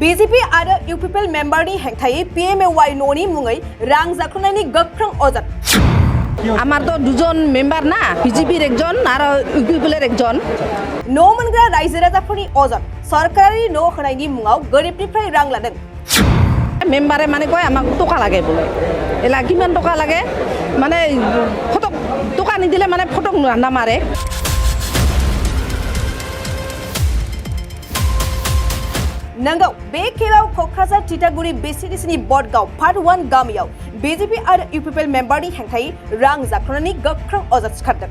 BJP आरो UPPL मेम्बारनि हेंथायै PMAY न'नि मुङै रां जाख्ल'नायनि गोख्रों अजद। আমার তো দুজন মেম্বার না বিজেপির একজন আর ইউপিপিএলের একজন न' मोनग्रा रायजो राजाफोरनि अजद सरकारि न' होनायनि मुङाव गोरिबनिफ्राय रां लादों। মেম্বারে মানে কয় আমাক টকা লাগে বলে এলা কিমান টকা লাগে মানে ফটক টকা নিদিলে মানে ফটক নামারে। नंगौ बे खेबाव क'क्राझार तितागुरि BCDCनि बदगाव पार्ट 1 गामियाव BJP आरो UPPL मेम्बारनि हेंथायै रां जाख्ल'नायनि गोख्रों अजद सिखारदों।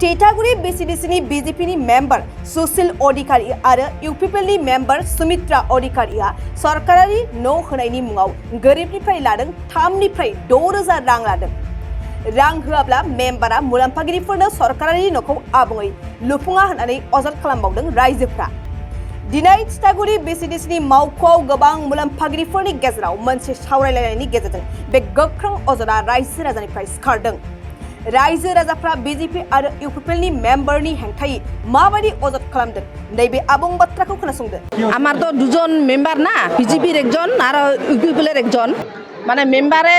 तितागुरि BCDCनि BJPनि मेम्बार सुशील अधिकारी आरो UPPLनि मेम्बार सुमित्रा अधिकारिया सरकारि न' होनायनि मुङाव गोरिबनिफ्राय लादों 3 निफ्राय 6,000 रां लादों। रां होआब्ला मेम्बारा मुलाम्फागिरिफोरनो सरकारि न'खौ आबुङै लुफुङा होननानै अजद खालामबावदों रायजोफ्रा। दिनै तितागुरि BCDCनि मावख'आव गोबां मुलाम्फागिरिफोरनि गेजेराव मोनसे सावरायलायनायनि गेजेरजों बे गोख्रों अजदआ रायजो राजानिफ्राय सिखारदों। रायजो राजाफ्रा BJP आरो UPPLनि मेम्बारनि हेंथायै माबायदि अजद खालामदों नैबे आबुं बाथ्राखौ खोनासंदो। আমার তো দুজন মেম্বার না বিজেপির একজন আর ইউপিপিএলের একজন মানে মেম্বারে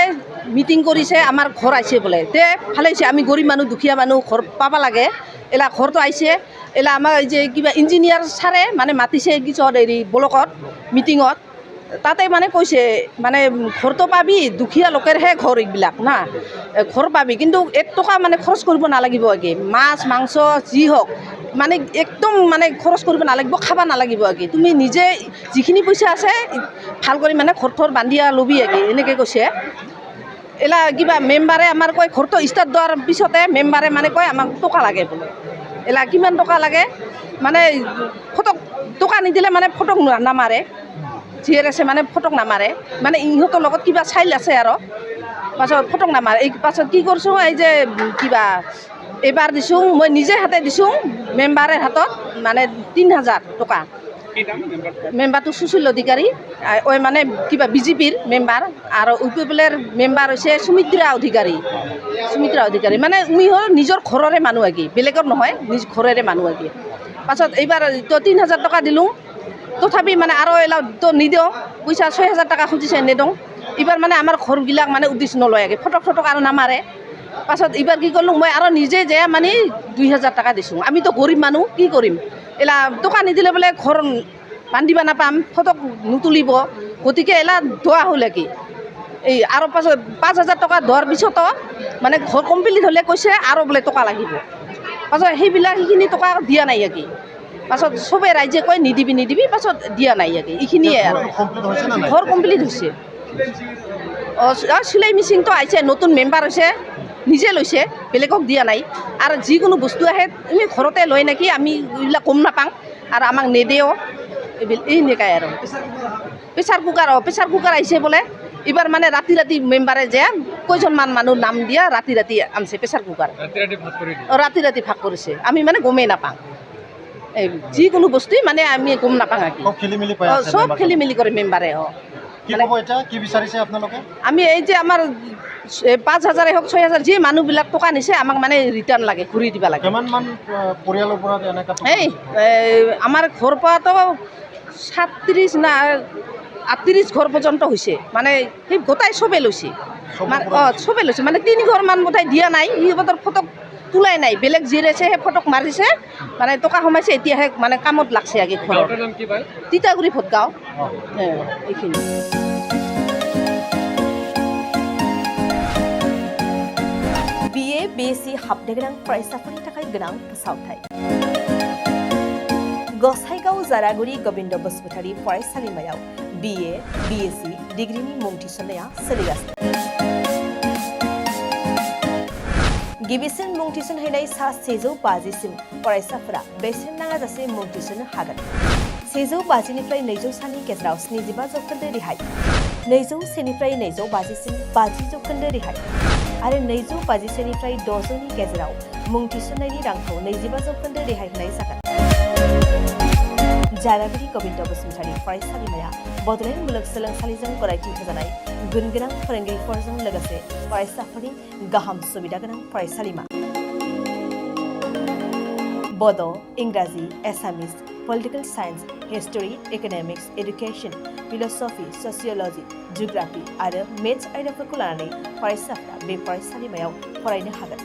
মিটিং কৰিছে আমাৰ ঘৰ আইছে বোলে তে ভালে হৈছে আমি গৰীব মানুহ দুখীয়া মানুহ ঘৰ পাবা লাগে এলা ঘৰটো আইছে এলা আমাৰ এই যে কিবা ইঞ্জিনিয়াৰ ছাৰে মানে মাতিছে কিছু হেৰি ব্লকত মিটিঙত তাতে মানে কৈছে মানে ঘৰটো পাবি দুখীয়া লোকেৰহে ঘৰ এইবিলাক না ঘৰ পাবি কিন্তু 1 টকা মানে খৰচ কৰিব নালাগিব আগে মাছ মাংস যি হওক মানে একদম মানে খৰচ কৰিব নালাগিব খাবা নালাগিব আগে তুমি নিজে যিখিনি পইচা আছে ভাল কৰি মানে ঘৰ থৰ বান্ধিয়া লবি আগে এনেকৈ কৈছে। এলা কিবা মেম্বাৰে আমাৰ কয় ঘৰটো ষ্টাৰ্ট দিয়াৰ পিছতে মেম্বাৰে মানে কয় আমাক টকা লাগে বোলে এলা কিমান টকা লাগে মানে ফটক টকা নিদিলে মানে ফটক নামাৰে জিয়েৰ আছে মানে ফটক নামাৰে মানে ইহঁতৰ লগত কিবা চাইল আছে আৰু পাছত ফটক নামাৰে এই পাছত কি কৰিছোঁ এই যে কিবা এবাৰ দিছোঁ মই নিজে হাতে দিছোঁ মেম্বাৰৰ হাতত মানে 3,000 টকা। মেম্বাৰটো সুশীল অধিকাৰী মানে কিবা বিজেপিৰ মেম্বাৰ আৰু UPPLৰ মেম্বাৰ হৈছে সুমিত্ৰা অধিকাৰী মানে উই হ'ল নিজৰ ঘৰৰে মানুহ আগে বেলেগৰ নহয় নিজ ঘৰৰে মানুহ আগে। পাছত এইবাৰ তো 3,000 টকা দিলোঁ তথাপি মানে আৰু এলা তো নিদিওঁ পইচা 6,000 টকা খুজিছে নিদিওঁ এইবাৰ মানে আমাৰ ঘৰবিলাক মানে উদ্দেশ্য নলয় আগে ফটক আৰু নামাৰে। পাছত এইবাৰ কি কৰিলোঁ মই আৰু নিজে যে মানে 2,000 টকা দিছোঁ আমিতো গৰীব মানুহ কি কৰিম এলা টকা নিদিলে বোলে ঘৰ বান্ধিব নাপাম ফটক নুতুলিব গতিকে এলা দোৱা হ'ল কি এই আৰু পাছত 5,000 টকা দোৱাৰ পিছতো মানে ঘৰ কমপ্লিট হ'লে কৈছে আৰু বোলে টকা লাগিব পাছত সেইখিনি টকা দিয়া নাই কি পাছত চবে ৰাইজে কয় নিদিবি পাছত দিয়া নাই কি এইখিনিয়ে আৰু ঘৰ কমপ্লিট হৈছে। চিলাই মেচিনটো আহিছে নতুন মেম্বাৰ হৈছে নিজে লৈছে বেলেগক দিয়া নাই আৰু যিকোনো বস্তু আহে তুমি ঘৰতে লয় নেকি আমি এইবিলাক গম নাপাওঁ আৰু আমাক নেদেও এনেকাই আৰু প্ৰেছাৰ কুকাৰ আহিছে বোলে এইবাৰ মানে ৰাতি মেম্বাৰে যে কেইজনমান মানুহ নাম দিয়া ৰাতি আনছে প্ৰেছাৰ কুকাৰ ৰাতি ভাগ কৰিছে আমি মানে গমেই নাপাওঁ এই যিকোনো বস্তুৱেই মানে আমি গম নাপাওঁ চব খেলি মেলি কৰে মেম্বাৰে আমি এই যে আমাৰ 5,000 হওক 6,000 যি মানুহবিলাক টকা নিছে আমাক মানে ৰিটাৰ্ণ লাগে ঘূৰি দিব লাগে। এই আমাৰ ঘৰ পৰাতো 37 না 38 ঘৰ পৰ্যন্ত হৈছে মানে সেই গোটাই চবেই লৈছে চবেই লৈছে মানে 3 ঘৰমান বোধহয় দিয়া নাই সিহঁতৰ ফটক তোলাই নাই বেলেগ জিৰাইছে সেই ফটক মাৰিছে মানে টকা সোমাইছে এতিয়াহে মানে কামত লাগছে আগে ঘৰত তিতাগুৰি ভটগাঁও এইখিনি। BA BSc हाबनो गोनां फरायसाफोरनि थाखाय गोनां फोसावथाय गसाइगाव जारागुरि गोविन्द बसुमतारी फरायसालिमायाव BA BSc डिग्रीनि मुं थिसननाया सोलिगासिनो। गिबिसिन मुं थिसनहैनाय सा 150 फरायसाफोरा बेसेन नाङाजासे मुं थिसननो हागोन। 150 निफ्राय 200 सानि गेजेराव 75% रेहाय 201 निफ्राय 250 सिम 50% रेहाय आरो 250 निफ्राय 600 नि गेजेराव मुं थिसननायनि रांखौ 25% रेहाय होनाय जागोन। जारागुरि गोविन्द बसुमतारी फरायसालिमाया बड'लेण्ड मुलुगसोलोंसालिजों गनायथि होजानाय गुनगोनां फोरोंगिरिफोरजों लोगोसे फरायसाफोरनि गाहाम सुबिदा गोनां फरायसालिमा। बड', इंराजि, Assamese, political science, history, economics, education, philosophy, sociology, geography आरो मेथ्स आयदाफोरखौ लानानै फरायसाफ्रा बे फरायसालिमायाव फरायनो हागोन।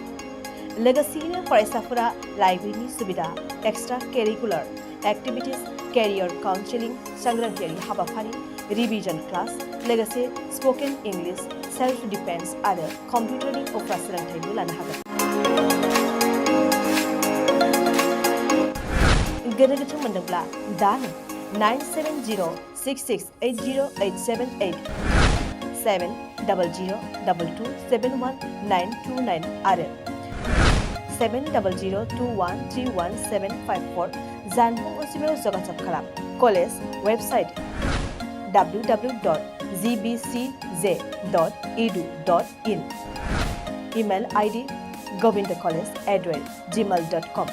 लोगोसेयैनो फरायसाफोरा लाइब्रेरिनि सुबिदा, extra curricular activities, career counselling, सांग्रांथियारि हाबाफारि, रिभिजन क्लास, लोगोसे स्पकेन इंलिश, सेल्फ डिफेन्स आरो कम्पिउटारनि उफ्रा सोलोंथायबो लानो हागोन। गोनो गोथो मोनदोंब्ला दानो 9706680878 70022271929 आरो 7002131754 जानबुं अनजिमायाव जगाजग खालाम। College website www.gbcj.edu.in email ID govindacollege@gmail.com